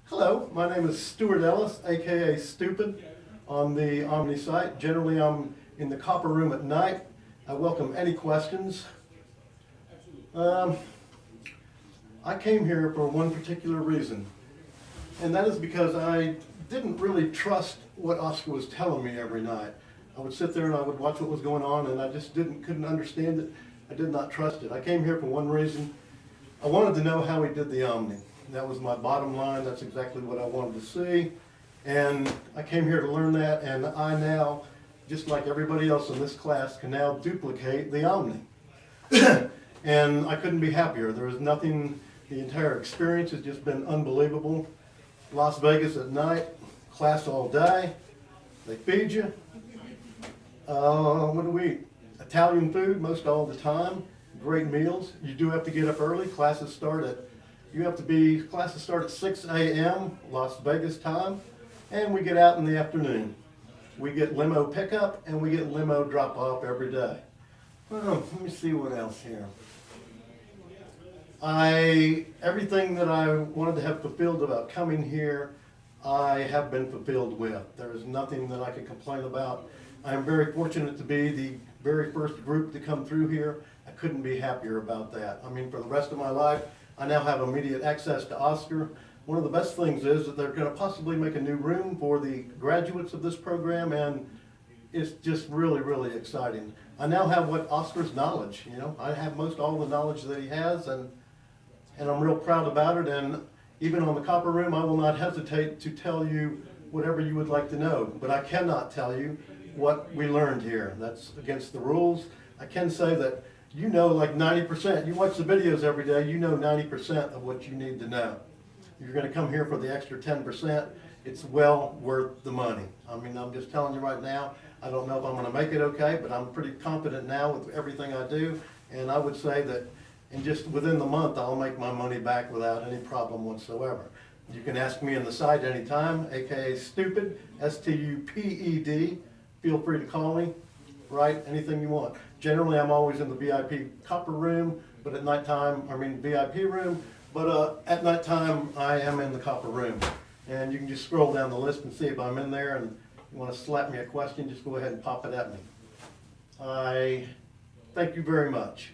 Hello, my name is Stuart Ellis, aka Stupid, on the OMNI site. Generally, I'm in the copper room at night. I welcome any questions. I came here for one particular reason, and that is because I didn't really trust what Oscar was telling me every night. I would sit there and I would watch what was going on, and I just couldn't understand it. I did not trust it. I came here for one reason. I wanted to know how he did the OMNI. That was my bottom line. That's exactly what I wanted to see. And I came here to learn that, and I now, just like everybody else in this class, can now duplicate the OMNI. And I couldn't be happier. There was nothing, the entire experience has just been unbelievable. Las Vegas at night, class all day. They feed you. What do we eat? Italian food most all the time. Great meals. You do have to get up early. Classes start at 6 a.m. Las Vegas time, and we get out in the afternoon. We get limo pickup and we get limo drop off every day. Let me see what else here. Everything that I wanted to have fulfilled about coming here, I have been fulfilled with. There is nothing that I can complain about. I am very fortunate to be the very first group to come through here. I couldn't be happier about that. I mean, for the rest of my life, I now have immediate access to Oscar. One of the best things is that they're going to possibly make a new room for the graduates of this program, and it's just really, really exciting. I now have what Oscar's knowledge, you know. I have most all the knowledge that he has, and I'm real proud about it. And even on the copper room, I will not hesitate to tell you whatever you would like to know, but I cannot tell you what we learned here. That's against the rules. I can say that you know like 90%. You watch the videos every day, you know 90% of what you need to know. You're going to come here for the extra 10%. It's well worth the money. I mean, I'm just telling you right now, I don't know if I'm going to make it okay, but I'm pretty confident now with everything I do. And I would say that in just within the month, I'll make my money back without any problem whatsoever. You can ask me in the site anytime, aka Stupid, S-T-U-P-E-D. Feel free to call me, write anything you want. Generally, I'm always in the VIP copper room, but at nighttime, VIP room, but at nighttime, I am in the copper room. And you can just scroll down the list and see if I'm in there, and you want to slap me a question, just go ahead and pop it at me. I thank you very much.